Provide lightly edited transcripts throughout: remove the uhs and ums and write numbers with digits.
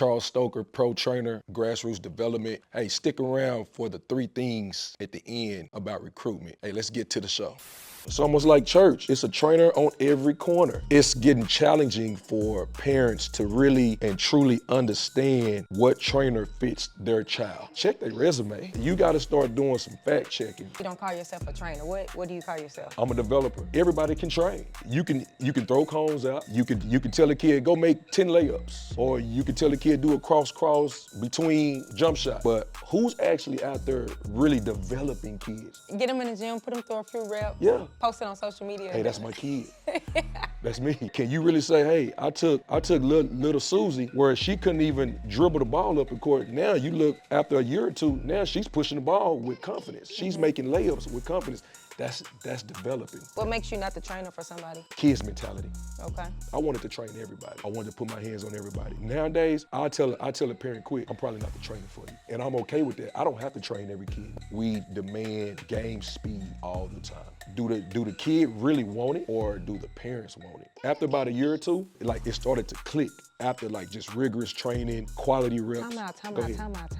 Charles Stoker, pro trainer, grassroots development. Hey, stick around for the 3 things at the end about recruitment. Hey, let's get to the show. It's almost like church. It's a trainer on every corner. It's getting challenging for parents to really and truly understand what trainer fits their child. Check their resume. You got to start doing some fact checking. You don't call yourself a trainer. What do you call yourself? I'm a developer. Everybody can train. You can throw cones out. You can tell a kid go make 10 layups, or you can tell a kid do a cross between jump shot. But who's actually out there really developing kids? Get them in the gym, put them through a few reps. Yeah. Post it on social media. Hey, that's my kid. That's me. Can you really say, hey, I took little Susie where she couldn't even dribble the ball up the court. Now you look after a year or two, now she's pushing the ball with confidence. She's making layups with confidence. That's developing. What makes you not the trainer for somebody? Kids mentality. Okay. I wanted to train everybody. I wanted to put my hands on everybody. Nowadays, I tell a parent quick, I'm probably not the trainer for you. And I'm okay with that. I don't have to train every kid. We demand game speed all the time. Do the kid really want it, or do the parents want it? After about a year or two, it started to click. After just rigorous training, quality reps. Time out.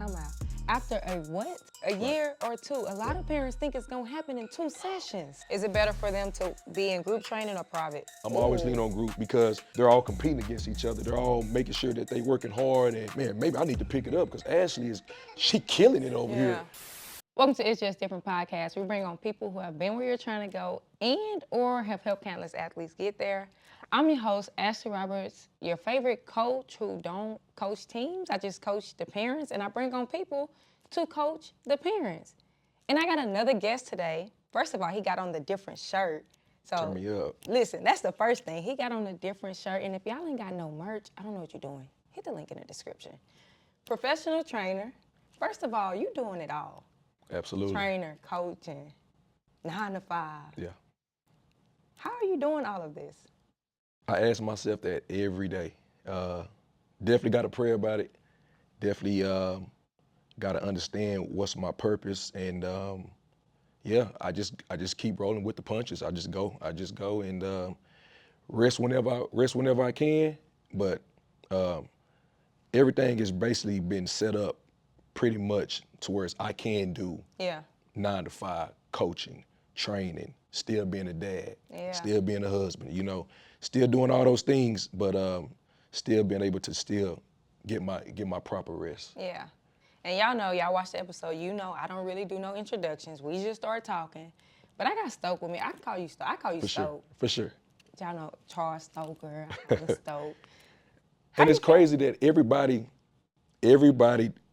After a what? A year or two. A lot of parents think it's gonna happen in 2 sessions. Is it better for them to be in group training or private? I'm always leaning on group because they're all competing against each other. They're all making sure that they working hard, and man, maybe I need to pick it up because Ashley she killing it over here. Welcome to It's Just Different podcast. We bring on people who have been where you're trying to go and or have helped countless athletes get there. I'm your host, Ashley Roberts, your favorite coach who don't coach teams. I just coach the parents, and I bring on people to coach the parents. And I got another guest today. First of all, he got on the different shirt. So Turn me up. Listen, that's the first thing. He got on a different shirt, and if y'all ain't got no merch, I don't know what you're doing. Hit the link in the description. Professional trainer. First of all, you doing it all. Absolutely. Trainer, coaching, 9 to 5. Yeah. How are you doing all of this? I ask myself that every day. Definitely got to pray about it. Definitely got to understand what's my purpose, and I just keep rolling with the punches. I just go and rest whenever I can. But everything has basically been set up pretty much to where I can do 9 to 5 coaching, training, still being a dad, still being a husband, still doing all those things, but still being able to still get my proper rest. Yeah. And y'all watch the episode, I don't really do no introductions. We just start talking. But I got Stoke with me. I can call you Stoke. I call you Stoke. For sure. Y'all know Charles Stoker. I call him Stoke. And it's crazy that everybody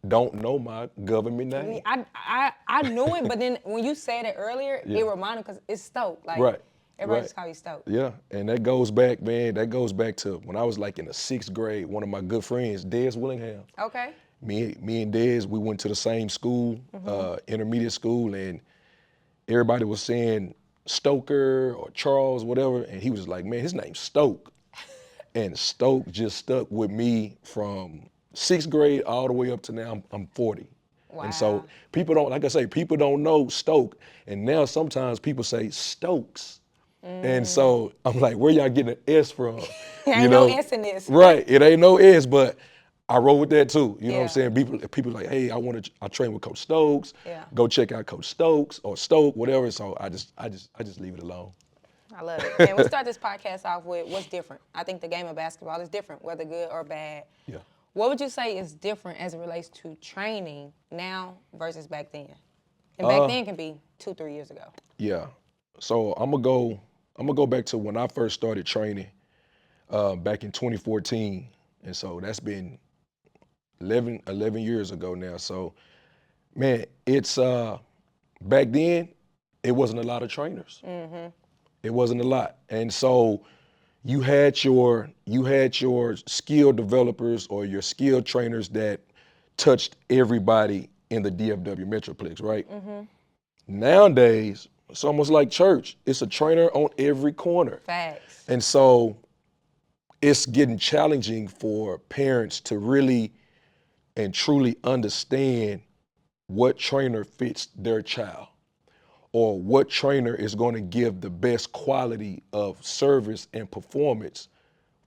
don't know my government name. I knew it, but then when you said it earlier, it reminded me because it's Stoke. Right. Everybody just call you Stoke. Yeah, and that goes back to when I was in the 6th grade. One of my good friends, Des Willingham. Okay. Me and Des, we went to the same school, intermediate school, and everybody was saying Stoker or Charles, whatever, and he was like, man, his name's Stoke. And Stoke just stuck with me from 6th grade all the way up to now. I'm 40. Wow. And so people don't know Stoke, and now sometimes people say Stokes. And so I'm like, where y'all getting an S from? Ain't no S in this. Right, it ain't no S, but I roll with that too. You know what I'm saying? People like, hey, I train with Coach Stokes. Yeah. Go check out Coach Stokes or Stoke, whatever. So I just leave it alone. I love it. And we start this podcast off with what's different. I think the game of basketball is different, whether good or bad. Yeah. What would you say is different as it relates to training now versus back then? And back then can be 2-3 years ago. Yeah. So I'm gonna go back to when I first started training back in 2014. And so that's been 11 years ago now. So, man, it's back then, it wasn't a lot of trainers. Mm-hmm. It wasn't a lot. And so you had your skill developers or your skill trainers that touched everybody in the DFW Metroplex, right? Mm-hmm. Nowadays, it's almost like church. It's a trainer on every corner. Facts. And so it's getting challenging for parents to really and truly understand what trainer fits their child, or what trainer is going to give the best quality of service and performance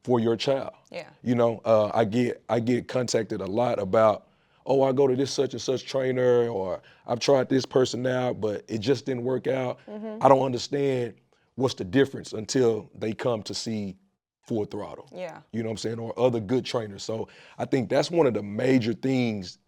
for your child. Yeah. You know, I get contacted a lot about, oh, I go to this such and such trainer, or I've tried this person out, but it just didn't work out. I don't understand what's the difference until they come to see Full Throttle. Yeah. You know what I'm saying? Or other good trainers. So I think that's one of the major things.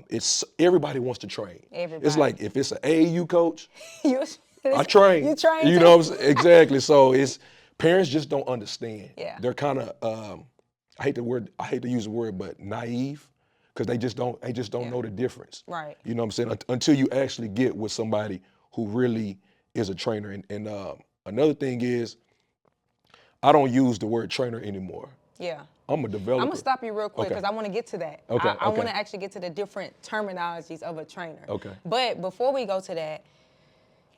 It's everybody wants to train. Everybody. It's like if it's an AAU coach, you I train. You train You too. know what I'm saying? Exactly. So it's parents just don't understand. Yeah. They're kind of I hate to use the word, but naive, because they just don't know the difference. Right. You know what I'm saying? Until you actually get with somebody who really is a trainer. And another thing is, I don't use the word trainer anymore. Yeah. I'm a developer. I'm gonna stop you real quick Okay. because I want to get to that. Okay, I okay. want to actually get to the different terminologies of a trainer. Okay. But before we go to that,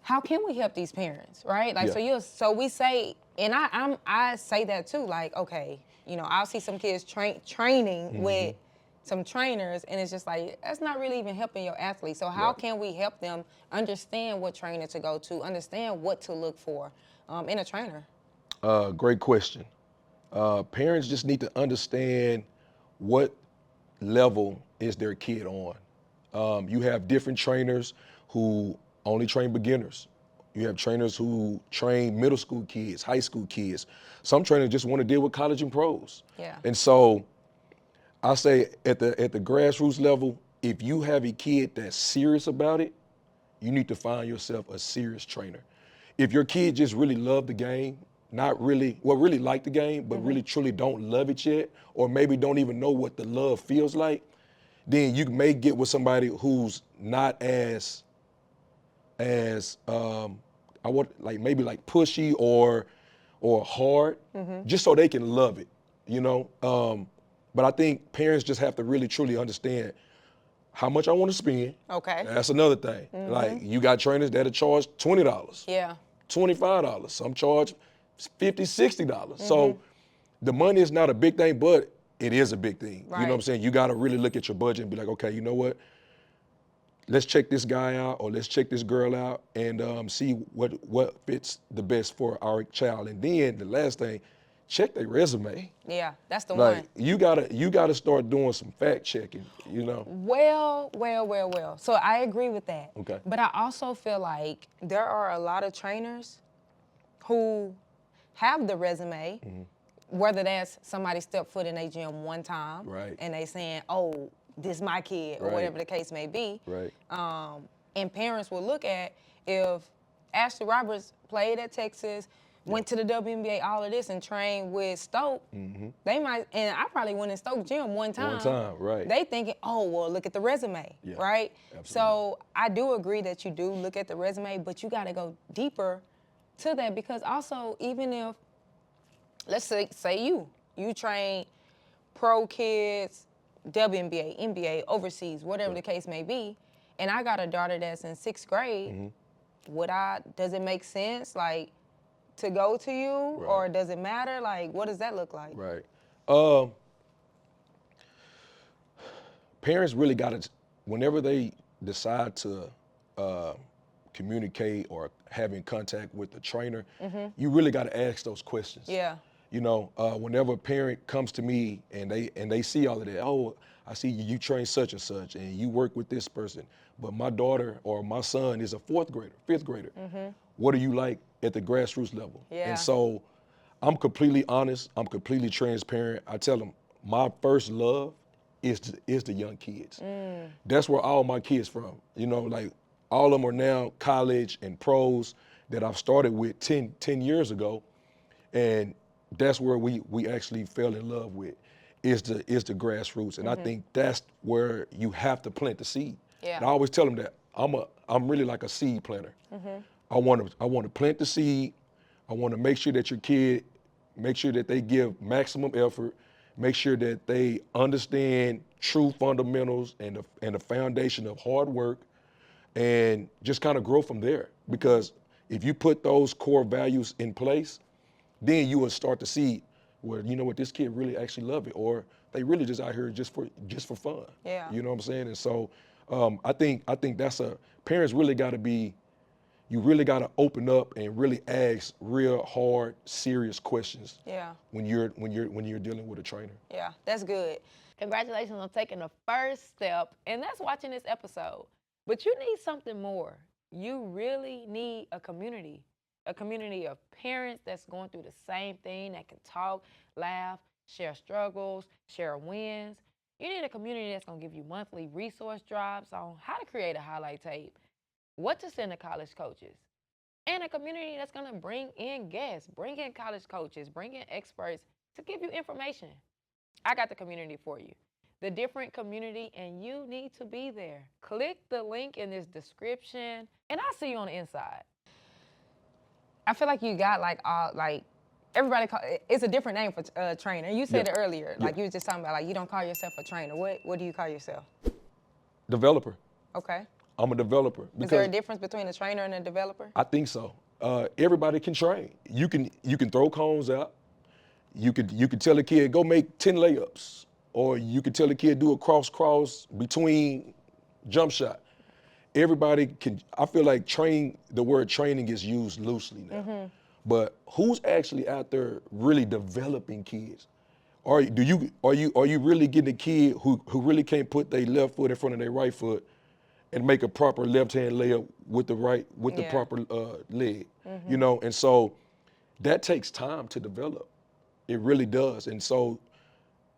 how can we help these parents, right? Like, Yeah. so we say, and I say that too. Like, okay, you know, I'll see some kids training with some trainers, and it's just like that's not really even helping your athlete. So how Right. can we help them understand what trainer to go to, understand what to look for in a trainer? Great question. Parents just need to understand what level is their kid on. You have different trainers who only train beginners. You have trainers who train middle school kids, high school kids. Some trainers just want to deal with college and pros. Yeah. And so I say at the grassroots level, if you have a kid that's serious about it, you need to find yourself a serious trainer. If your kid just really love the game, really like the game, but really truly don't love it yet, or maybe don't even know what the love feels like, then you may get with somebody who's not as I want maybe pushy or hard, just so they can love it, you know. But I think parents just have to really truly understand how much I want to spend. Okay. That's another thing. Like you got trainers that'll charge $20, Yeah. $25. Some charge $50, $60. So the money is not a big thing, but it is a big thing. You know what I'm Right. saying? You got to really look at your budget and be like, okay, you know what? Let's check this guy out, or let's check this girl out, and see what fits the best for our child. And then the last thing, check their resume. Yeah. That's the Like one. you gotta start doing some fact checking. You know. Well. So I agree with that. Okay. But I also feel like there are a lot of trainers who have the resume, whether that's somebody stepped foot in a gym one time, Right. and they saying, "Oh, this my kid," or Right. whatever the case may be. Right. And parents will look at if Ashley Roberts played at Texas, went to the WNBA, all of this, and trained with Stoke, they might, and I probably went in Stoke gym one time. Right. They thinking, oh, well, look at the resume, Yeah, right? absolutely. So I do agree that you do look at the resume, but you got to go deeper to that, because also, even if, let's say you train pro kids, WNBA, NBA, overseas, whatever the case may be, and I got a daughter that's in 6th grade, does it make sense, like, to go to you, or does it matter? Like, what does that look like? Right. Parents really got to, whenever they decide to communicate or having contact with the trainer, you really got to ask those questions. Yeah. You know, whenever a parent comes to me and they see all of that, oh, I see you train such and such, and you work with this person, but my daughter or my son is a 4th grader, 5th grader. What do you like at the grassroots level? Yeah. And so I'm completely honest. I'm completely transparent. I tell them my first love is the young kids. That's where all my kids from. You know, like all of them are now college and pros that I've started with 10 years ago. And that's where we actually fell in love with is the grassroots. And I think that's where you have to plant the seed. Yeah. And I always tell them that I'm really like a seed planter. I want to plant the seed. I want to make sure that your kid, make sure that they give maximum effort, make sure that they understand true fundamentals and the foundation of hard work, and just kind of grow from there. Because if you put those core values in place, then you will start to see, well, you know what, this kid really actually love it, or they really just out here just for fun. Yeah. You know what I'm saying? And so I think that's parents really got to be you really got to open up and really ask real hard, serious questions Yeah. when you're dealing with a trainer. Yeah, that's good. Congratulations on taking the first step, and that's watching this episode. But you need something more. You really need a community of parents that's going through the same thing, that can talk, laugh, share struggles, share wins. You need a community that's going to give you monthly resource drops on how to create a highlight tape, what to send to college coaches, and a community that's going to bring in guests, bring in college coaches, bring in experts to give you information. I got the community for you. The different community, and you need to be there. Click the link in this description, and I'll see you on the inside. I feel like you got everybody it's a different name for trainer. You said Yeah. it earlier, Yeah. like you was just talking about, like you don't call yourself a trainer. What do you call yourself? Developer. Okay. I'm a developer. Is there a Because difference between a trainer and a developer? I think so. Everybody can train. You can throw cones out. You could tell a kid go make 10 layups, or you could tell a kid do a cross between jump shot. Everybody can. I feel like the word training is used loosely now. But who's actually out there really developing kids? Are you really getting a kid who really can't put their left foot in front of their right foot and make a proper left hand layup with the Yeah. proper leg? You know, and so that takes time to develop. It really does. And so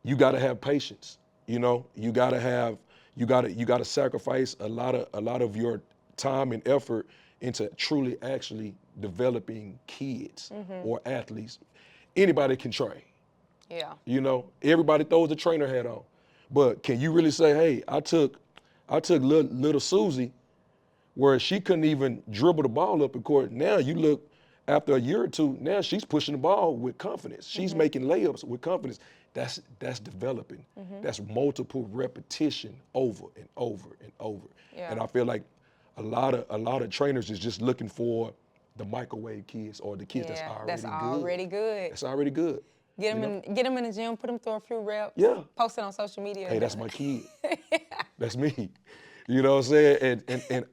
you got to have patience. You know, you got to sacrifice a lot of your time and effort into truly actually developing kids or athletes. Anybody can train. Yeah. You know, everybody throws the trainer hat on, but can you really say, hey, I took little Susie, where she couldn't even dribble the ball up the court. Now you look, after a year or two, now she's pushing the ball with confidence. She's making layups with confidence. That's developing. That's multiple repetition over and over and over. Yeah. And I feel like a lot of trainers is just looking for the microwave kids, or the kids Yeah, that's that's already already good. That's already good. Get you them know? get them in the gym, put them through a few reps. Yeah. Post it on social media. Hey, that's my kid. That's me. You know what I'm saying? And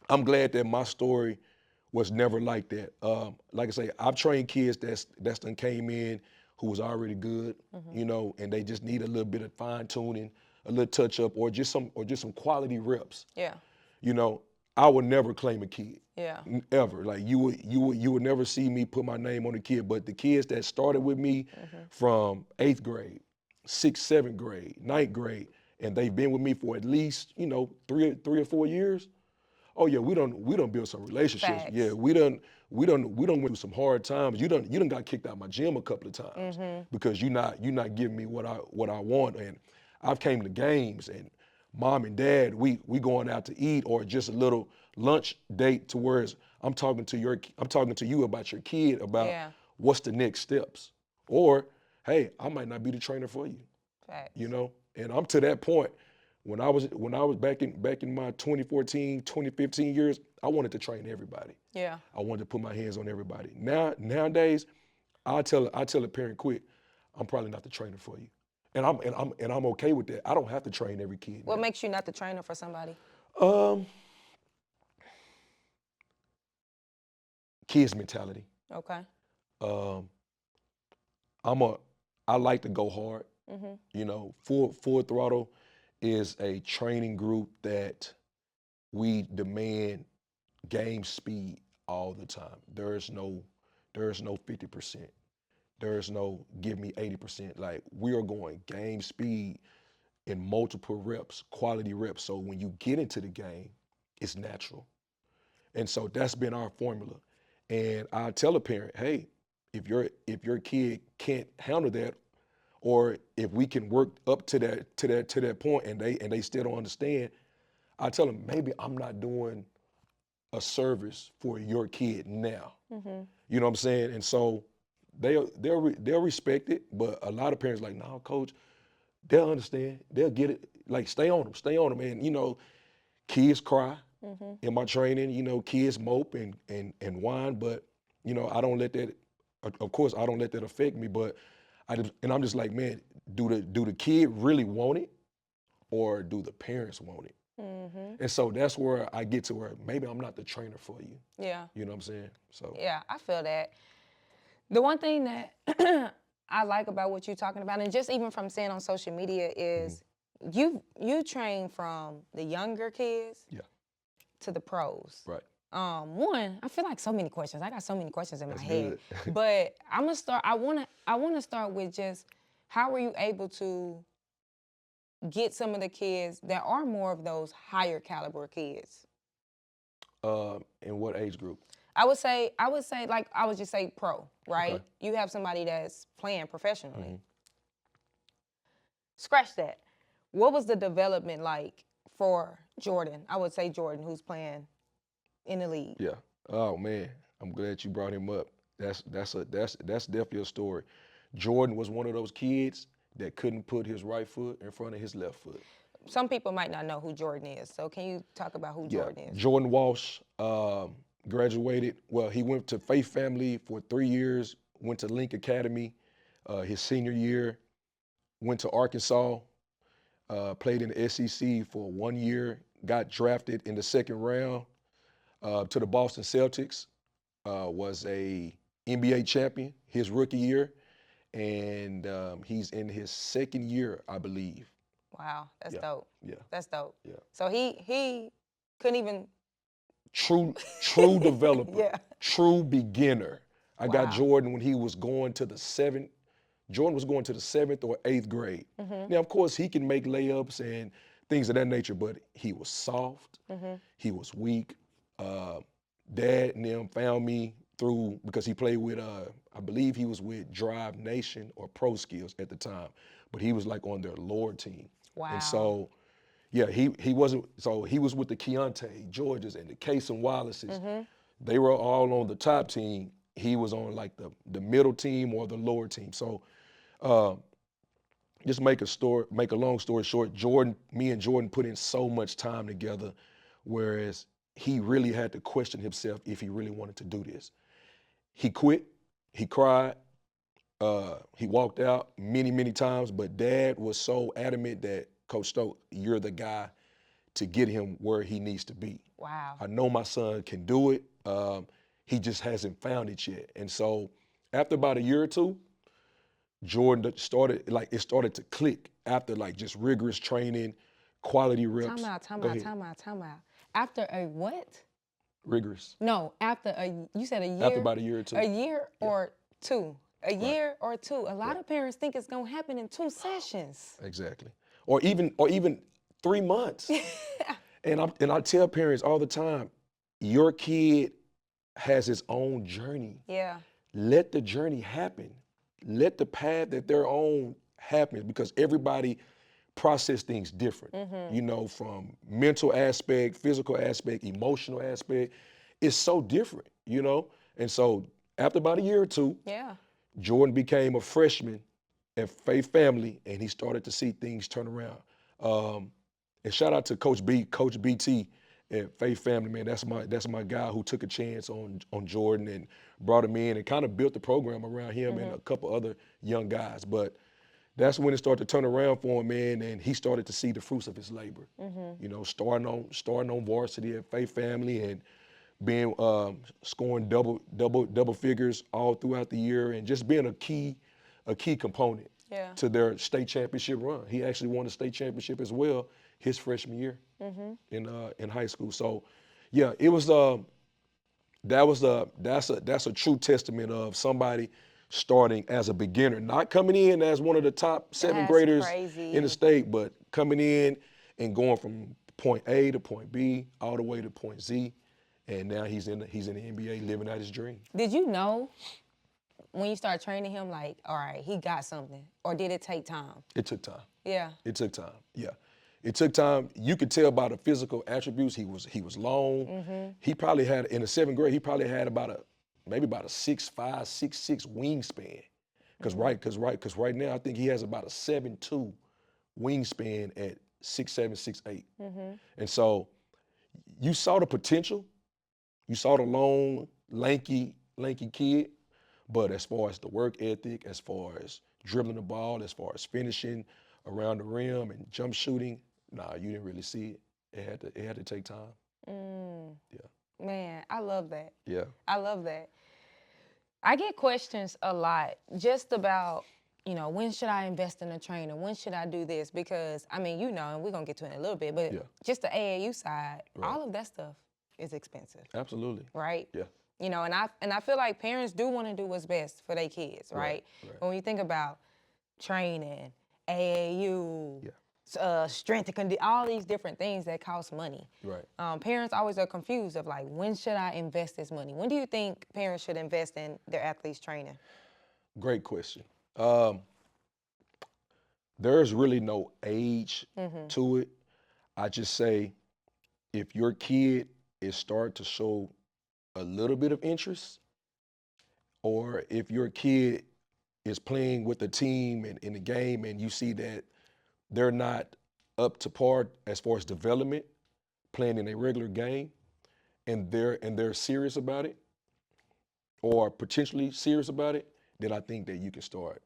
I'm glad that my story was never like that. Like I say, I've trained kids that's done came in who was already good, you know, and they just need a little bit of fine tuning, a little touch up, or just some quality reps. Yeah. You know, I would never claim a kid. Yeah. Ever. Like you would never see me put my name on a kid. But the kids that started with me from 8th grade, 6th, 7th grade, 9th grade, and they've been with me for at least, you know, three or 4 years. Oh yeah, we done build some relationships. Facts. Yeah, we done went through some hard times. You done got kicked out of my gym a couple of times because you not giving me what I want. And I've came to games, and mom and dad, we going out to eat, or just a little lunch date to where I'm talking to you about your kid, about Yeah. what's the next steps. Or, hey, I might not be the trainer for you. Facts. You know? And I'm to that point. When I was back in my 2014, 2015 years, I wanted to train everybody. Yeah. I wanted to put my hands on everybody. Nowadays, I tell a parent quick, I'm probably not the trainer for you. And I'm okay with that. I don't have to train every kid. What now. makes you not the trainer for somebody? Kids mentality. Okay. Um, I like to go hard. You know, Full Throttle is a training group that we demand game speed all the time. There is no 50%. There is no give me 80%. Like, we are going game speed in multiple reps, quality reps. So when you get into the game, it's natural. And so that's been our formula. And I tell a parent, hey, if your kid can't handle that, or if we can work up to that point and they still don't understand, I tell them, maybe I'm not doing a service for your kid now. You know what I'm saying? And so they'll respect it, but a lot of parents like, no, coach, they'll understand, they'll get it. Like, stay on them. And you know, kids cry in my training. You know, kids mope and whine, but you know, I don't let that. Of course, I don't let that affect me. But I'm just like, man, do the kid really want it, or do the parents want it? And so that's where I get to where maybe I'm not the trainer for you. Yeah. You know what I'm saying? So Yeah, I feel that. The one thing that I like about what you're talking about, and just even from seeing on social media, is you train from the younger kids yeah, to the pros. right. One, I feel like so many questions. I got so many questions in That's my head. good. But I'm gonna start. I wanna start with just how were you able to get some of the kids that are more of those higher caliber kids? In what age group? I would say like I would just say pro, right? Okay. You have somebody that's playing professionally. Mhm. Scratch that. What was the development like for Jordan? I would say Jordan, who's playing in the league. Yeah. Oh man, I'm glad you brought him up. That's definitely a story. Jordan was one of those kids that couldn't put his right foot in front of his left foot. Some people might not know who Jordan is, so can you talk about who Yeah. Jordan is? Jordan Walsh graduated. Well, he went to Faith Family for 3 years. Went to Link Academy his senior year. Went to Arkansas. Played in the SEC for 1 year. Got drafted in the second round to the Boston Celtics. Was a NBA champion his rookie year, and he's in his second year, I believe. Wow, that's Yeah, dope. yeah, That's dope. yeah. So he couldn't even. True developer, Yeah. true beginner. I got Wow. Jordan when he was going to the seventh. Jordan was going to the 7th or 8th grade. Now, of course, he can make layups and things of that nature, but he was soft. He was weak. Uh, Dad and them found me through because he played with, I believe he was with Drive Nation or Pro Skills at the time, but he was like on their lower team. And Wow. so, yeah, he wasn't. So he was with the Keontae Georges and the Case and Wallaces. They were all on the top team. He was on like the middle team or the lower team. So just make a long story short, me and Jordan put in so much time together, whereas he really had to question himself if he really wanted to do this. He quit, he cried, he walked out many times, but Dad was so adamant that Coach Stoke, you're the guy to get him where he needs to be. Wow. I know my son can do it. He just hasn't found it yet. And so after about a year or two, Jordan started to click after like just rigorous training, quality reps. Time Go out, ahead. time out, time out. After a what? Rigorous. No, you said a year. After about a year or two. A year or two. A Right. year or two. A lot of parents think it's gonna happen in 2 sessions. Exactly. Or even 3 months. And I tell parents all the time, your kid has his own journey. Yeah. Let the journey happen. Let the path that they're on happen because everybody process things different. You know, from mental aspect, physical aspect, emotional aspect. It's so different, you know? And so after about a year or two, Yeah. Jordan became a freshman at Faith Family, and he started to see things turn around. And shout out to Coach BT at Faith Family, man. That's my guy who took a chance on Jordan and brought him in and kind of built the program around him and a couple other young guys. But that's when it started to turn around for him, man, and he started to see the fruits of his labor. You know, starting on varsity at Faith Family and being scoring double figures all throughout the year and just being a key component Yeah. to their state championship run. He actually won the state championship as well his freshman year in high school. So, yeah, it was that's a true testament of somebody starting as a beginner, not coming in as one of the top seventh That's graders crazy. in the state, but coming in and going from point A to point B all the way to point Z, and now he's in the NBA living out his dream. Did you know when you started training him, like, all right, he got something, or did it take time? It took time. Yeah. It took time. Yeah. It took time. You could tell by the physical attributes. He was long. He probably had in the 7th grade. He probably had maybe about a 6'5", 6'6" wingspan. Because right now I think he has about a 7'2" wingspan at 6'7", 6'8". And so you saw the potential. You saw the long, lanky kid. But as far as the work ethic, as far as dribbling the ball, as far as finishing around the rim and jump shooting, nah, you didn't really see it. it had to take time. Yeah. Man, I love that. Yeah. I love that. I get questions a lot just about, when should I invest in a trainer? When should I do this? Because, and we're going to get to it in a little bit, but Yeah. just the AAU side, Right. all of that stuff is expensive. Absolutely. Right? Yeah. And I feel like parents do want to do what's best for their kids, right? Right. When you think about training, AAU, strength and conditioning, all these different things that cost money. Right. Parents always are confused of like, when should I invest this money? When do you think parents should invest in their athletes' training? Great question. There's really no age to it. I just say if your kid is starting to show a little bit of interest, or if your kid is playing with the team and in the game and you see that they're not up to par as far as development, playing in a regular game, and they're serious about it, or potentially serious about it, then I think that you can start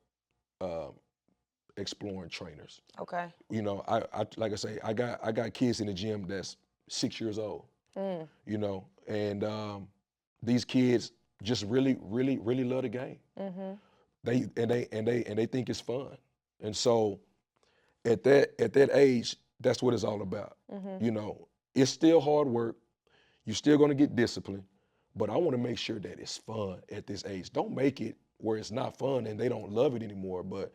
exploring trainers. Okay. I like I say, I got kids in the gym that's 6 years old. And these kids just really love the game. They think it's fun, and so at that age, that's what it's all about. It's still hard work. You're still going to get disciplined, but I want to make sure that it's fun at this age. Don't make it where it's not fun and they don't love it anymore. But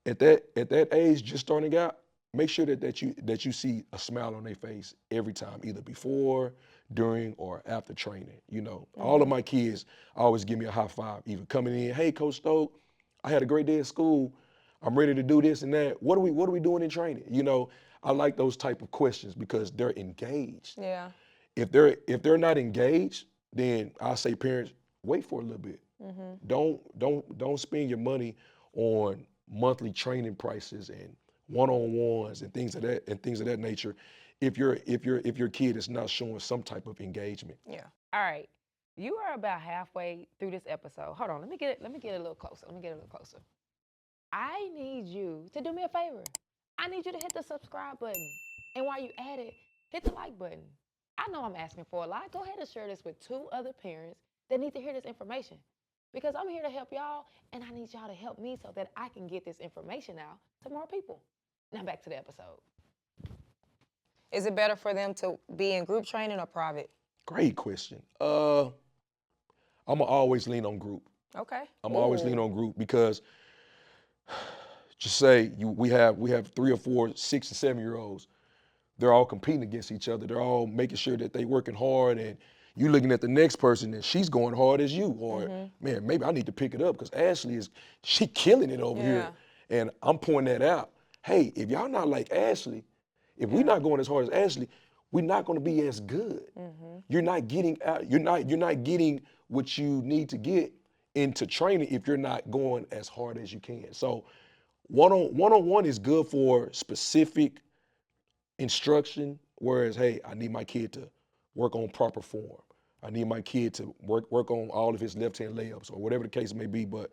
at that age, just starting out, make sure that you see a smile on their face every time, either before, during, or after training. All of my kids always give me a high five, even coming in. Hey, Coach Stoke, I had a great day at school. I'm ready to do this and that. What are we doing in training? I like those type of questions because they're engaged. Yeah. If they're not engaged, then I say parents, wait for a little bit. Don't spend your money on monthly training prices and one-on-ones and things of that nature if your kid is not showing some type of engagement. Yeah. All right. You are about halfway through this episode. Hold on. Let me get a little closer. I need you to do me a favor. I need you to hit the subscribe button. And while you at it, hit the like button. I know I'm asking for a lot. Go ahead and share this with 2 other parents that need to hear this information. Because I'm here to help y'all, and I need y'all to help me so that I can get this information out to more people. Now back to the episode. Is it better for them to be in group training or private? Great question. I'm gonna always lean on group. Okay. I'm always lean on group because just say we have 3 or 4, 6 and 7-year-olds. They're all competing against each other. They're all making sure that they working hard, and you looking at the next person and she's going hard as you. Or man, maybe I need to pick it up because Ashley she killing it over here. And I'm pointing that out. Hey, if y'all not like Ashley, if we're not going as hard as Ashley, we're not going to be as good. You're not getting out. You're not getting what you need to get into training if you're not going as hard as you can. So one-on-one is good for specific instruction. Whereas, hey, I need my kid to work on proper form. I need my kid to work on all of his left-hand layups or whatever the case may be. But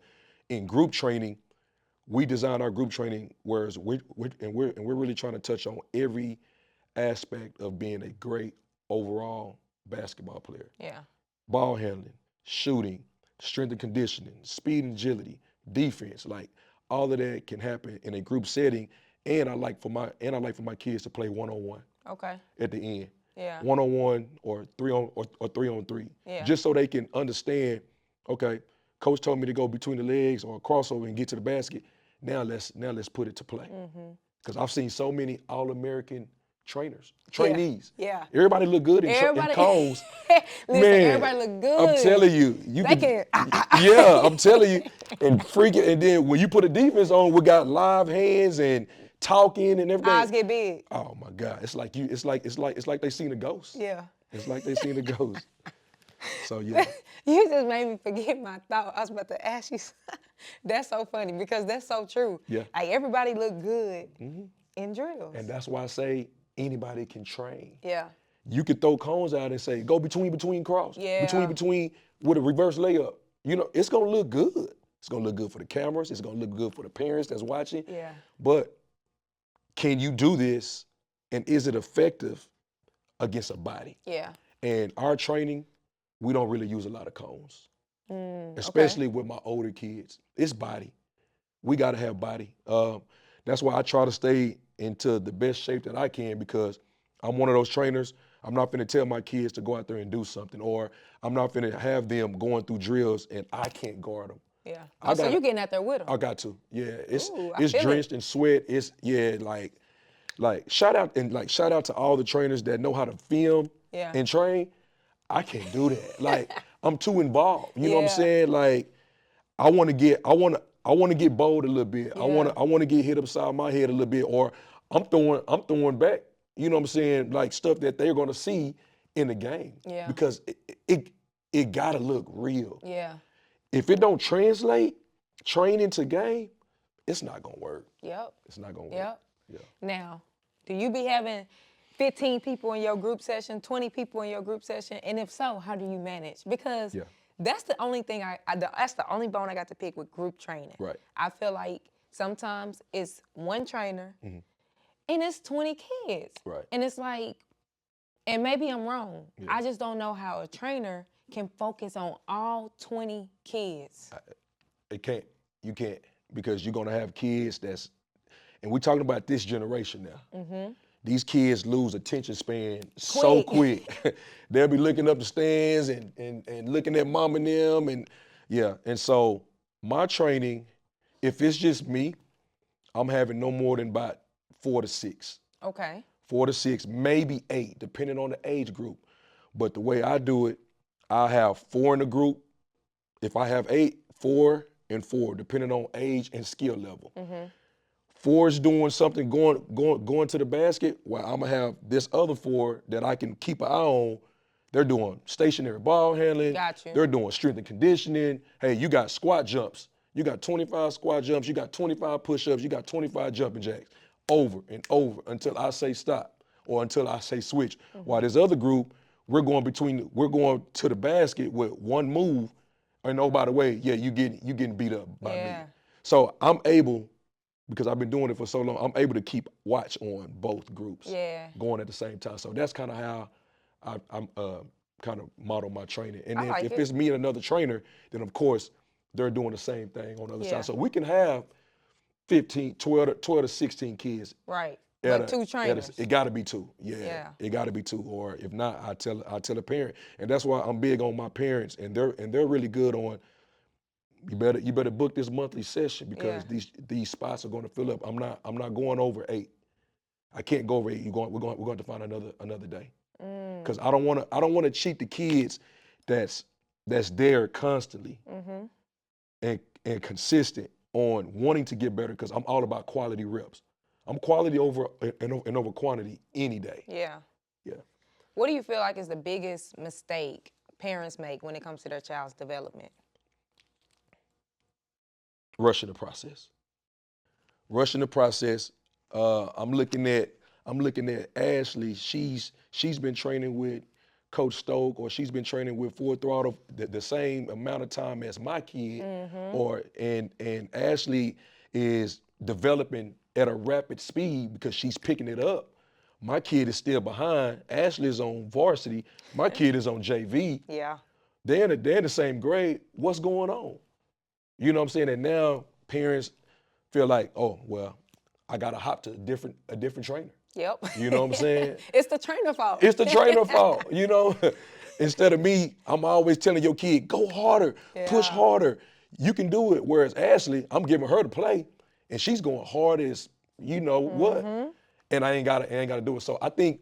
in group training, we design our group training whereas we're really trying to touch on every aspect of being a great overall basketball player. Yeah. Ball handling, shooting, strength and conditioning, speed and agility, defense, like all of that can happen in a group setting. And I like for my kids to play one-on-one. Okay. At the end. Yeah. One-on-one or 3-on-3. Yeah. Just so they can understand, okay, coach told me to go between the legs or crossover and get to the basket. Now let's put it to play. Because I've seen so many All-American trainees. Yeah. Everybody look good in cones. Listen, Man, everybody look good. I'm telling you, yeah, I'm telling you, and freaking, and then when you put a defense on, we got live hands and talking and everything. Eyes get big. Oh my God, it's like they seen a ghost. Yeah. It's like they seen a ghost. So yeah. You just made me forget my thought. I was about to ask you. That's so funny because that's so true. Yeah. Like everybody look good in drills. And that's why I say anybody can train. Yeah. You could throw cones out and say, go between cross. Yeah. Between with a reverse layup. It's gonna look good. It's gonna look good for the cameras. It's gonna look good for the parents that's watching. Yeah. But can you do this, and is it effective against a body. Yeah. And our training, we don't really use a lot of cones, Okay. especially with my older kids. It's body. We got to have body. That's why I try to stay into the best shape that I can, because I'm one of those trainers. I'm not finna tell my kids to go out there and do something, or I'm not finna have them going through drills and I can't guard them. Yeah. I So gotta- you getting out there with them? I got to. Yeah, Ooh, I it's feel drenched it. in sweat. It's shout out to all the trainers that know how to film Yeah. and train. I can't do that. Like, I'm too involved. You know what I'm Yeah. saying? Like, I want to get bold a little bit. Yeah. I want to get hit upside my head a little bit, or I'm throwing back. You know what I'm saying? Like, stuff that they're gonna see in the game. Yeah. Because it gotta look real. Yeah. If it don't translate training to game, it's not gonna work. Yep. It's not gonna work. Yep. Yeah. Now, do you be having 15 people in your group session, 20 people in your group session? And if so, how do you manage? Because Yeah. that's the only thing that's the only bone I got to pick with group training. Right. I feel like sometimes it's one trainer and it's 20 kids. Right. And it's like, and maybe I'm wrong. Yeah. I just don't know how a trainer can focus on all 20 kids. You can't, because you're gonna have kids and we're talking about this generation now. These kids lose attention span so quick. They'll be looking up the stands and looking at mom and them, and so my training, if it's just me, I'm having no more than about 4 to 6. Okay. 4 to 6, maybe 8, depending on the age group. But the way I do it, I have 4 in the group. If I have 8, 4 and 4, depending on age and skill level. 4 is doing something, going to the basket, while I'm gonna have this other 4 that I can keep an eye on. They're doing stationary ball handling. Got you. They're doing strength and conditioning. Hey, you got squat jumps. You got 25 squat jumps. You got 25 push-ups. You got 25 jumping jacks. Over and over until I say stop or until I say switch. While this other group, we're going to the basket with one move. And oh, by the way, yeah, you getting beat up by me. So I'm able, because I've been doing it for so long, I'm able to keep watch on both groups going at the same time. So that's kind of how I'm kind of model my training. And then if it's me and another trainer, then of course they're doing the same thing on the other side. So we can have 12 to 16 kids. Right. But 2 trainers. It got to be 2. Yeah. It got to be 2. Or if not, I tell a parent. And that's why I'm big on my parents. And they're really good on, you better book this monthly session, because these spots are going to fill up. I'm not going over 8. I can't go over 8. We're going to find another day. Because I don't want to cheat the kids that's there constantly and consistent on wanting to get better, because I'm all about quality reps. I'm quality over quantity any day. Yeah. Yeah. What do you feel like is the biggest mistake parents make when it comes to their child's development? Rushing the process. I'm looking at Ashley. She's been training with Coach Stoke, or she's been training with Full Throttle the same amount of time as my kid, and Ashley is developing at a rapid speed because she's picking it up. My kid is still behind. Ashley is on varsity. My kid is on JV. Yeah. They're in the same grade. What's going on? You know what I'm saying? And now parents feel like, oh, well, I got to hop to a different trainer. Yep. You know what I'm saying? It's the trainer fault. It's the trainer fault, you know? Instead of me, I'm always telling your kid, go harder, push harder. You can do it. Whereas Ashley, I'm giving her to play, and she's going hard as you know what. And I ain't gotta do it. So I think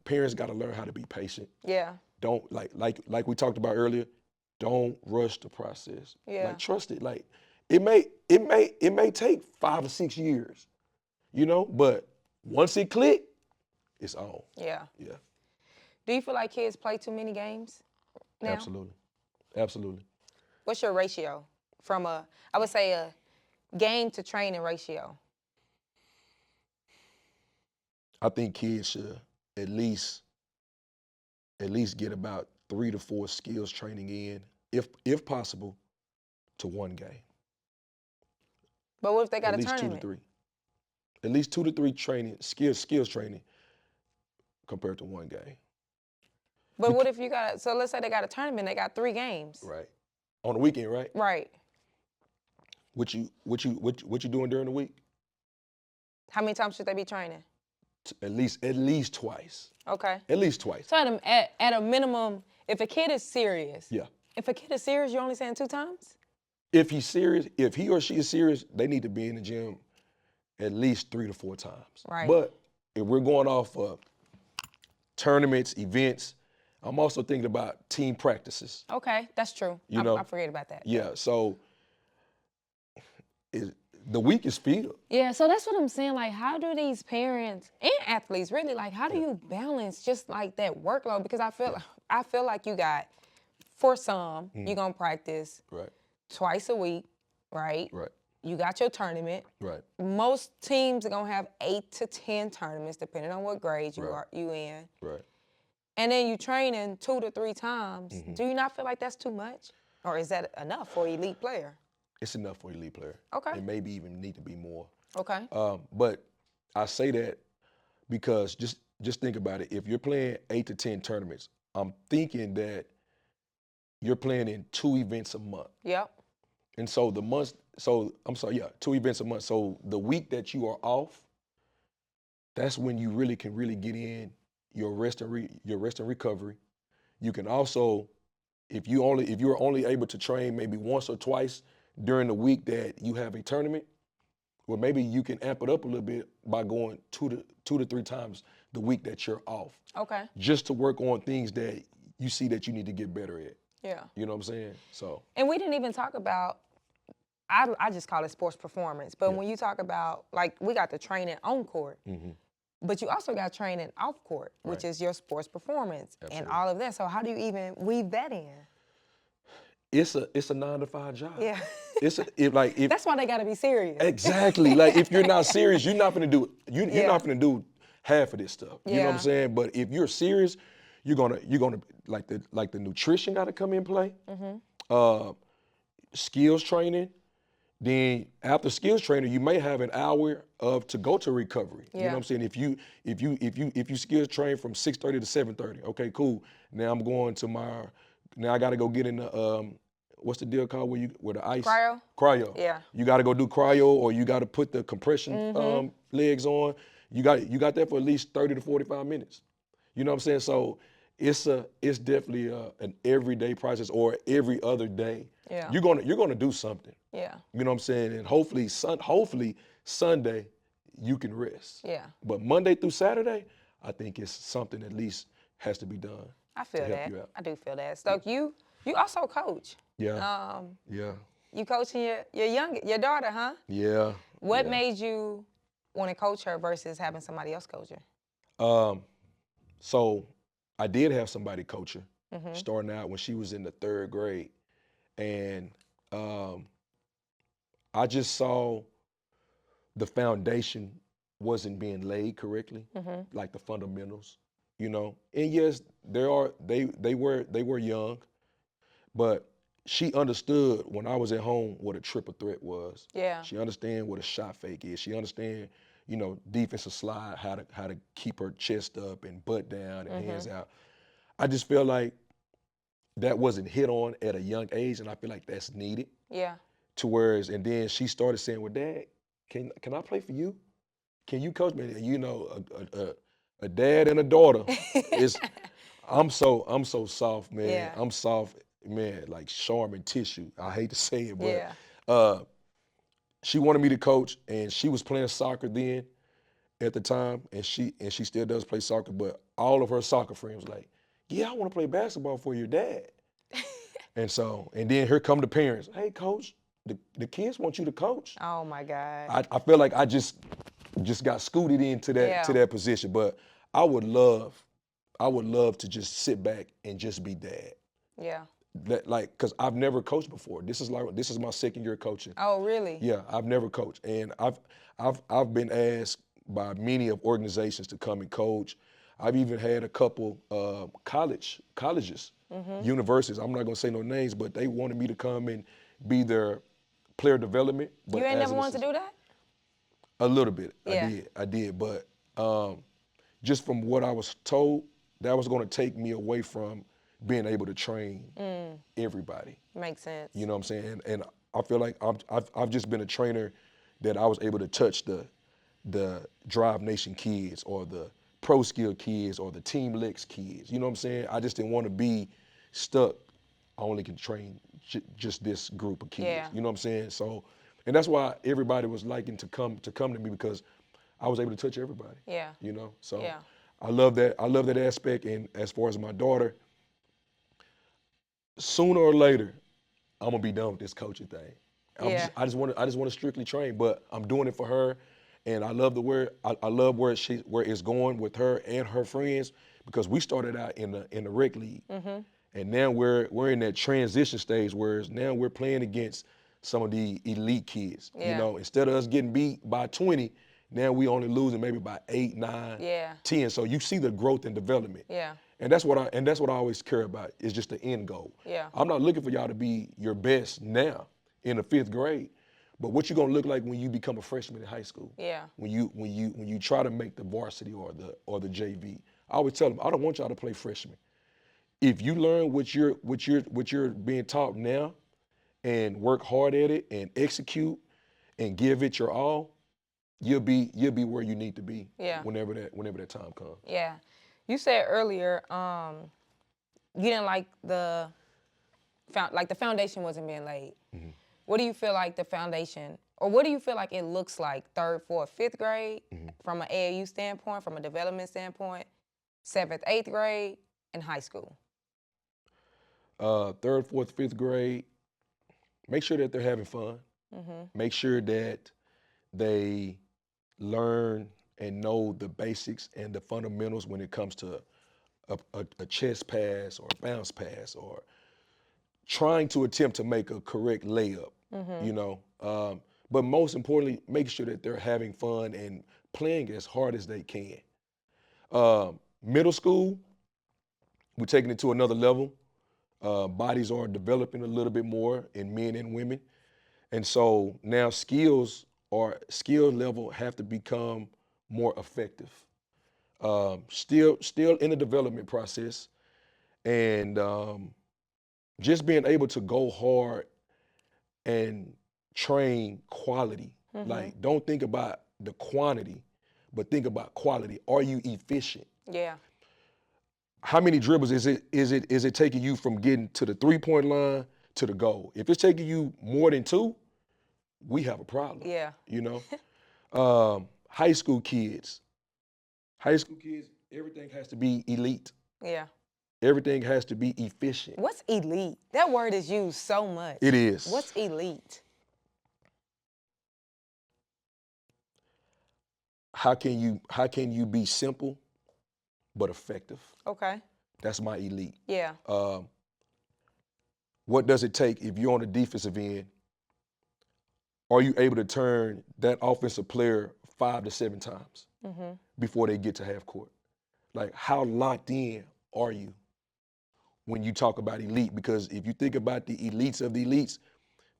parents gotta learn how to be patient. Yeah. Don't like we talked about earlier, don't rush the process. Yeah. Like, trust it. Like, it may take 5 or 6 years, you know, but once it click, it's on. Yeah. Yeah. Do you feel like kids play too many games now? Absolutely. What's your ratio from I would say a game to training ratio? I think kids should at least get about 3 to 4 skills training in, if possible, to one game. But what if they got at a least tournament? 2 to 3. At least 2 to 3 training skills training compared to one game. But what if so let's say they got a tournament, they got 3 games. Right. On the weekend, right? Right. What you doing during the week? How many times should they be training? At least twice. Okay. At least twice. So at a minimum, if a kid is serious. Yeah. If a kid is serious, you're only saying 2 times? If he's serious, if he or she is serious, they need to be in the gym at least 3 to 4 times. Right. But if we're going off of tournaments, events, I'm also thinking about team practices. Okay, that's true. I forget about that. Yeah, so the week is filled. Yeah, so that's what I'm saying. Like, how do these parents and athletes really, like, how do you balance just like that workload? Because I feel like you got, for some, you're gonna practice Right. twice a week, right? Right. You got your tournament. Right. Most teams are gonna have 8 to 10 tournaments, depending on what grade you in. Right. And then you training 2 to 3 times. Do you not feel like that's too much? Or is that enough for an elite player? It's enough for an elite player. Okay. It maybe even need to be more. Okay. But I say that because just think about it. If you're playing 8 to 10 tournaments, I'm thinking that you're playing in 2 events a month. Yep. And so 2 events a month. So the week that you are off, that's when you really can get in your rest and recovery. You can also, if you're only able to train maybe once or twice during the week that you have a tournament, well, maybe you can amp it up a little bit by going 2 to 3 times the week that you're off. Okay. Just to work on things that you see that you need to get better at. Yeah. You know what I'm saying? So. And we didn't even talk about, I just call it sports performance. But when you talk about, like, we got the training on court, but you also got training off court, which is your sports performance and all of that. So how do you even weave that in? It's a 9 to 5 job. Yeah. That's why they got to be serious. Exactly. Like if you're not serious, you're not gonna do you're not gonna do half of this stuff. You know what I'm saying? But if you're serious, you're gonna like the nutrition got to come in play. Skills training. Then after skills training, you may have an hour to go to recovery. You know what I'm saying? If you skills train from 6:30 to 7:30, okay, cool. Now I'm going to now I got to go get in the what's the deal called where the ice? Cryo. Cryo. Yeah. You got to go do cryo, or you got to put the compression legs on. You got that for at least 30 to 45 minutes. You know what I'm saying? So it's definitely an everyday process, or every other day. Yeah. You're gonna do something. Yeah. You know what I'm saying? And hopefully Sunday you can rest. Yeah. But Monday through Saturday, I think it's something at least has to be done. I feel that. I do feel that. Stoke, you also coach. Yeah. Yeah. You coaching your daughter, huh? Yeah. What made you want to coach her versus having somebody else coach her? So I did have somebody coach her, starting out when she was in the 3rd grade. And I just saw the foundation wasn't being laid correctly, like the fundamentals, you know. And yes, they were young, but she understood when I was at home what a triple threat was. Yeah. She understand what a shot fake is. She understand, you know, defensive slide, how to keep her chest up and butt down and hands out. I just feel like that wasn't hit on at a young age, and I feel like that's needed. Yeah. And then she started saying, "Well, Dad, can I play for you? Can you coach me?" And you know, a dad and a daughter is. I'm so soft, man. Yeah. I'm soft, man, like Charmin tissue. I hate to say it, but she wanted me to coach, and she was playing soccer then at the time, and she still does play soccer, but all of her soccer friends were like, "Yeah, I want to play basketball for your dad." And then here come the parents. "Hey, coach, the kids want you to coach." Oh my God. I feel like I just got scooted into that position, but I would love to just sit back and just be dad. Yeah. Cause I've never coached before. This is my 2nd year coaching. Oh, really? Yeah, I've never coached, and I've been asked by many of organizations to come and coach. I've even had a couple colleges, universities. I'm not gonna say no names, but they wanted me to come and be their player development. But you ain't never wanted to do that? A little bit, Yeah. I did, but just from what I was told, that was going to take me away from being able to train everybody. Makes sense. You know what I'm saying? And I feel like I've just been a trainer that I was able to touch the Drive Nation kids or the Pro Skill kids or the Team Lex kids. You know what I'm saying? I just didn't want to be stuck. I only can train just this group of kids. Yeah. You know what I'm saying? So, and that's why everybody was liking to come to me because I was able to touch everybody. Yeah. You know? So Yeah. I love that. I love that aspect. And as far as my daughter, sooner or later, I'm gonna be done with this coaching thing. Yeah. I just want to strictly train, but I'm doing it for her, and I love I love where it's going with her and her friends because we started out in the rec league, and now we're in that transition stage where now we're playing against some of the elite kids. You Yeah. know, instead of us getting beat by 20, now we only losing maybe by 8, 9, Yeah. 10. So you see the growth and development. Yeah. And that's what I always care about is just the end goal. Yeah. I'm not looking for y'all to be your best now in the 5th grade, but what you gonna look like when you become a freshman in high school. Yeah. When you try to make the varsity or the JV. I always tell them I don't want y'all to play freshman. If you learn what you're being taught now, and work hard at it and execute and give it your all, you'll be where you need to be. Yeah. Whenever that time comes. Yeah. You said earlier, you didn't like the foundation wasn't being laid. Mm-hmm. What do you feel like the foundation, or what do you feel like it looks like 3rd, 4th, 5th grade from an AAU standpoint, from a development standpoint, 7th, 8th grade, and high school? 3rd, 4th, 5th grade, make sure that they're having fun. Make sure that they learn and know the basics and the fundamentals when it comes to a chest pass or a bounce pass or trying to attempt to make a correct layup, you know. But most importantly, make sure that they're having fun and playing as hard as they can. Middle school, we're taking it to another level. Bodies are developing a little bit more in men and women. And so now skill level have to become more effective. Still in the development process, and just being able to go hard and train quality. Like, don't think about the quantity, but think about quality. Are you efficient? Yeah. How many dribbles is it taking you from getting to the 3-point line to the goal? If it's taking you more than 2, we have a problem. Yeah. You know, high school kids, everything has to be elite. Yeah. Everything has to be efficient. What's elite? That word is used so much. It is. What's elite? How can you be simple but effective? Okay. That's my elite. Yeah. What does it take if you're on the defensive end? Are you able to turn that offensive player 5 to 7 times before they get to half court? Like, how locked in are you when you talk about elite? Because if you think about the elites of the elites,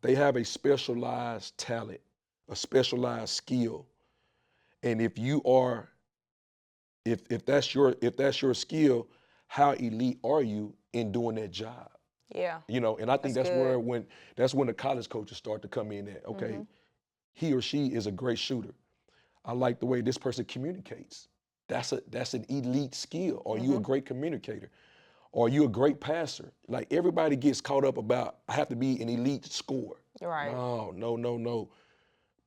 they have a specialized talent, a specialized skill. And if that's your skill, how elite are you in doing that job? Yeah. You know, and I think That's good. that's when the college coaches start to come in at, okay, he or she is a great shooter. I like the way this person communicates. That's an elite skill. Are you a great communicator? Are you a great passer? Like, everybody gets caught up about, I have to be an elite scorer. Right. No.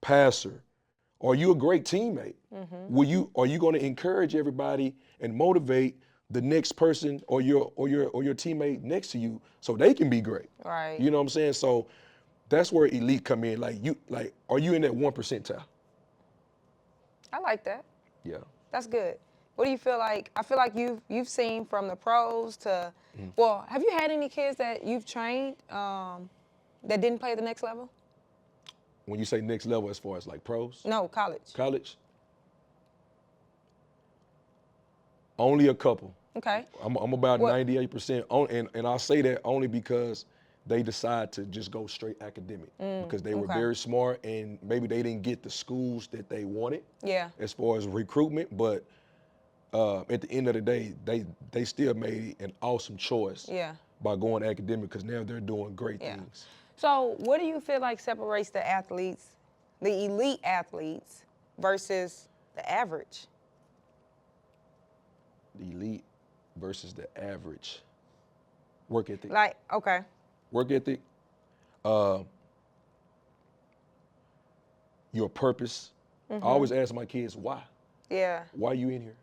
Passer. Are you a great teammate? Are you going to encourage everybody and motivate the next person or your teammate next to you so they can be great? Right. You know what I'm saying? So that's where elite come in. Like, are you in that 1 percentile? I like that. Yeah. That's good. What do you feel like? I feel like you've seen from the pros to, well, have you had any kids that you've trained that didn't play the next level? When you say next level, as far as like pros? No, college. College? Only a couple. Okay. I'm about What? 98%. And I'll say that only because they decide to just go straight academic because they were okay. very smart and maybe they didn't get the schools that they wanted Yeah. as far as recruitment. But at the end of the day, they still made an awesome choice Yeah. by going academic because now they're doing great Yeah. things. So what do you feel like separates the athletes, the elite athletes, versus the average? The elite versus the average. Work ethic. Like, okay. Work ethic. Your purpose. I always ask my kids, why? Yeah. Why are you in here?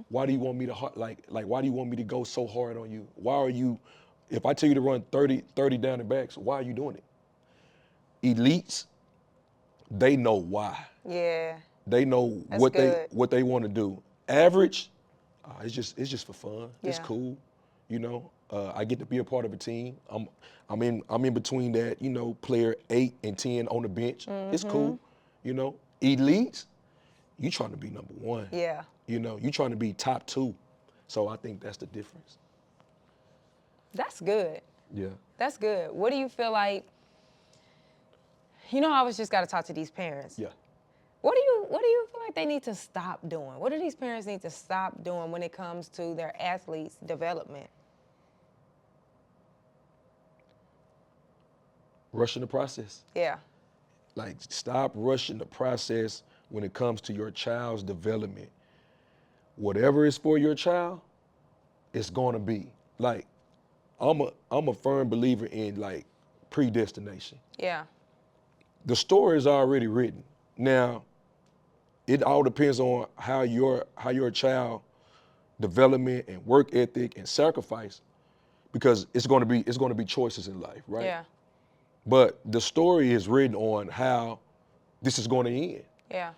Why do you want me to like why do you want me to go so hard on you? Why are you, if I tell you to run 30 down and backs, why are you doing it? Elites, they know why. Yeah. They know That's what good. they want to do. Average, it's just for fun. It's Yeah. cool, you know. I get to be a part of a team. I'm in between that, you know, player 8 and 10 on the bench. It's cool, you know. Elites, you trying to be number 1. Yeah. You know, you trying to be top 2. So I think that's the difference. That's good. Yeah. That's good. What do you feel like? You know, I always just got to talk to these parents. Yeah. What do you feel like they need to stop doing? What do these parents need to stop doing when it comes to their athletes' development? Rushing the process. Yeah. Like, stop rushing the process when it comes to your child's development. Whatever is for your child, it's going to be. Like, I'm a firm believer in, like, predestination. Yeah. The story is already written. Now, it all depends on how your child development and work ethic and sacrifice, because it's going to be choices in life, right? Yeah. But the story is written on how this is going to end. Yeah.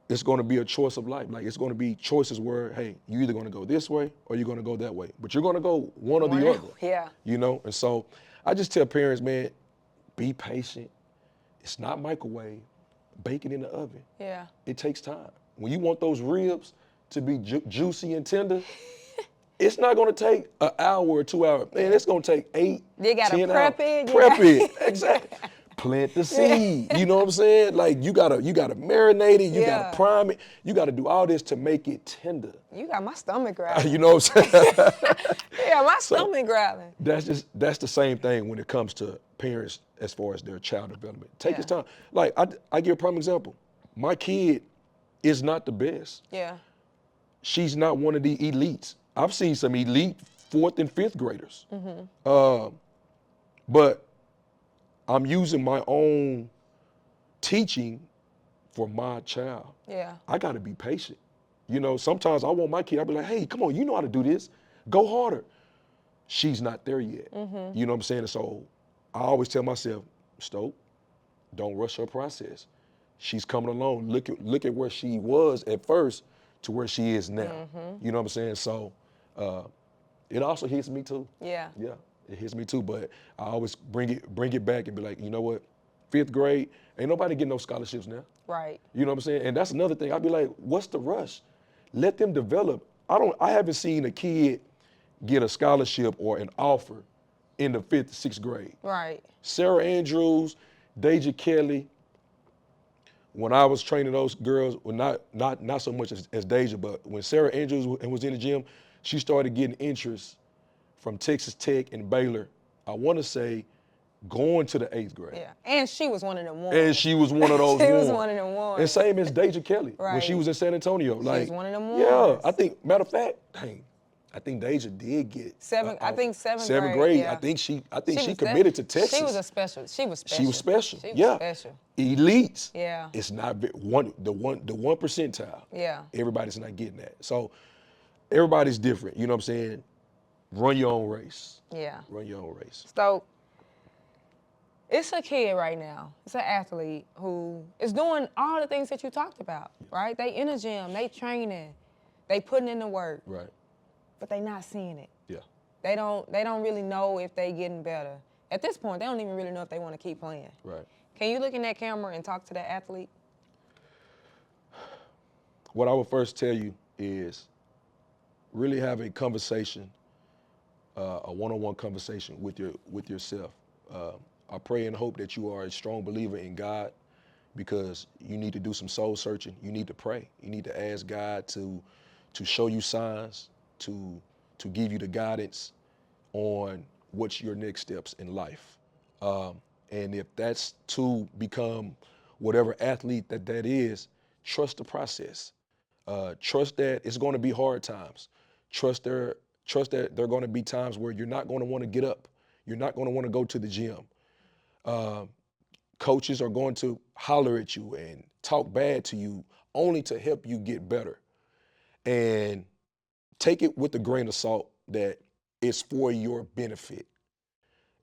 It's going to be a choice of life. Like, it's going to be choices where, hey, you're either going to go this way or you're going to go that way. But you're going to go one or the other. Yeah. You know? And so I just tell parents, man, be patient. It's not microwave. Bake it in the oven. Yeah. It takes time. When you want those ribs to be juicy and tender, it's not going to take an hour or 2 hours. Man, it's going to take 8, You gotta 10 prep hours. it. Prep it. Exactly. Plant the seed. You know what I'm saying? Like, you gotta marinate it. You Yeah. gotta prime it. You gotta do all this to make it tender. You got my stomach growling. You know what I'm saying? Yeah, my stomach growling. That's the same thing when it comes to parents as far as their child development. Take its Yeah. time. Like, I give a prime example. My kid is not the best. Yeah. She's not one of the elites. I've seen some elite 4th and 5th graders. But I'm using my own teaching for my child. Yeah. I got to be patient. You know, sometimes I want my kid, I'll be like, hey, come on, you know how to do this. Go harder. She's not there yet. You know what I'm saying? So I always tell myself, Stoke, don't rush her process. She's coming along. Look at where she was at first to where she is now. You know what I'm saying? So it also hits me too. Yeah. Yeah, it hits me too. But I always bring it back and be like, you know what? 5th grade, ain't nobody getting no scholarships now. Right. You know what I'm saying? And that's another thing. I'd be like, what's the rush? Let them develop. I haven't seen a kid get a scholarship or an offer in the 5th, 6th grade. Right. Sarah Andrews, Deja Kelly. When I was training those girls, well, not so much as Deja, but when Sarah Andrews was in the gym, she started getting interest from Texas Tech and Baylor. I want to say going to the 8th grade. Yeah. And she was one of them ones. And she was one of those She was ones. one of them ones. And same as Deja Kelly when she Right. was in San Antonio. Like, was one of them Yeah, ones. I think, matter of fact, dang, I think Deja did get Seventh grade, seventh grade. yeah. I think she was committed to def- Texas. She was special. She was special. She was Yeah. special. Elites. Yeah. It's not the one percentile. Yeah. Everybody's not getting that. So everybody's different. You know what I'm saying? Run your own race. Yeah. Run your own race. So it's a kid right now. It's an athlete who is doing all the things that you talked about, right? They in a gym, they training, they putting in the work, Right. but they not seeing it. Yeah. They don't really know if they getting better. At this point, they don't even really know if they want to keep playing. Right. Can you look in that camera and talk to that athlete? What I would first tell you is really have a conversation, a one-on-one conversation with yourself. I pray and hope that you are a strong believer in God, because you need to do some soul searching. You need to pray. You need to ask God to to show you signs, to give you the guidance on what's your next steps in life. And if that's to become whatever athlete that is, trust the process. Trust that it's going to be hard times. Trust that there are going to be times where you're not going to want to get up. You're not going to want to go to the gym. Coaches are going to holler at you and talk bad to you only to help you get better. And take it with a grain of salt that it's for your benefit.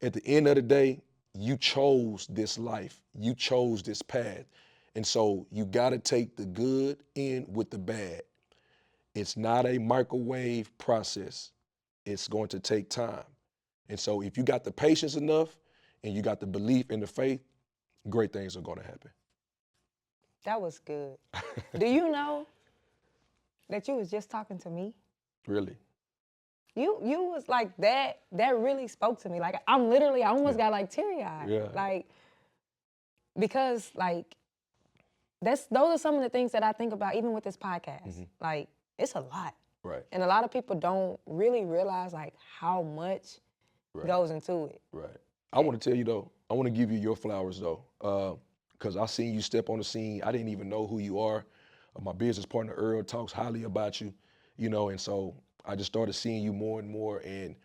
At the end of the day, you chose this life. You chose this path. And so you got to take the good in with the bad. It's not a microwave process. It's going to take time. And so if you got the patience enough and you got the belief in the faith, great things are going to happen. That was good. Do you know that you was just talking to me? Really? You was like that really spoke to me. Like I almost got like teary-eyed. Yeah. Like, because like those are some of the things that I think about even with this podcast. Mm-hmm. Like, it's a lot. Right. And a lot of people don't really realize like how much goes into it. Right. I want to tell you though, I want to give you your flowers though, because I seen you step on the scene. I didn't even know who you are. My business partner Earl talks highly about you, you know, and so I just started seeing you more and more, and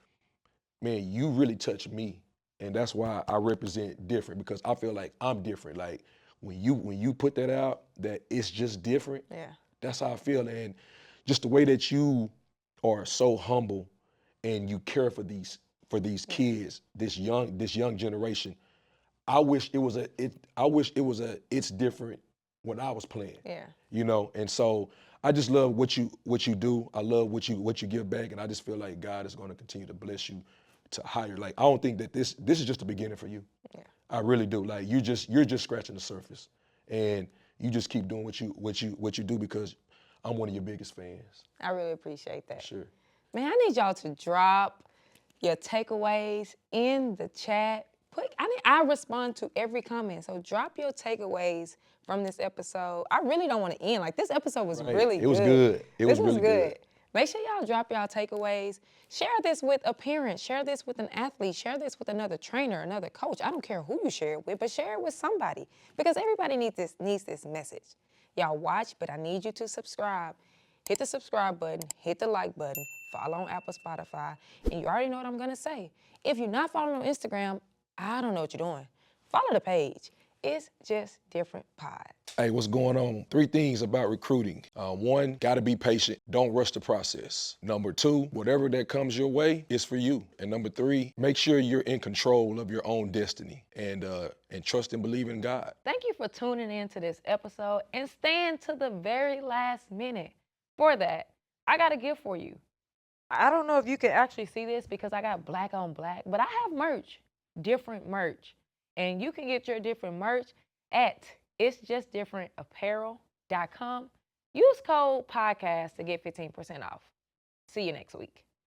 man, you really touched me, and that's why I represent different, because I feel like I'm different. Like when you put that out, that it's just different. Yeah. That's how I feel, and just the way that you are so humble, and you care for these kids, this young generation. I wish it was it's different when I was playing. Yeah. You know, and so I just love what you do. I love what you give back, and I just feel like God is going to continue to bless you to higher. Like I don't think that this is just the beginning for you. Yeah. I really do. Like you're just scratching the surface, and you just keep doing what you do, because I'm one of your biggest fans. I really appreciate that. Sure. Man, I need y'all to drop your takeaways in the chat. I respond to every comment, so drop your takeaways from this episode. I really don't want to end. Like, this episode was really good. It was good. This was good. Make sure y'all drop y'all takeaways. Share this with a parent. Share this with an athlete. Share this with another trainer, another coach. I don't care who you share it with, but share it with somebody, because everybody needs this message. Y'all watch, but I need you to subscribe. Hit the subscribe button, hit the like button, follow on Apple, Spotify, and you already know what I'm gonna say. If you're not following on Instagram, I don't know what you're doing. Follow the page. It's Just Different Pod. Hey, what's going on? 3 things about recruiting. 1, gotta be patient. Don't rush the process. Number 2, whatever that comes your way is for you. And number 3, make sure you're in control of your own destiny, and trust and believe in God. Thank you for tuning in to this episode and staying to the very last minute. For that, I got a gift for you. I don't know if you can actually see this because I got black on black, but I have merch, different merch. And you can get your different merch at itsjustdifferentapparel.com. Use code podcast to get 15% off. See you next week.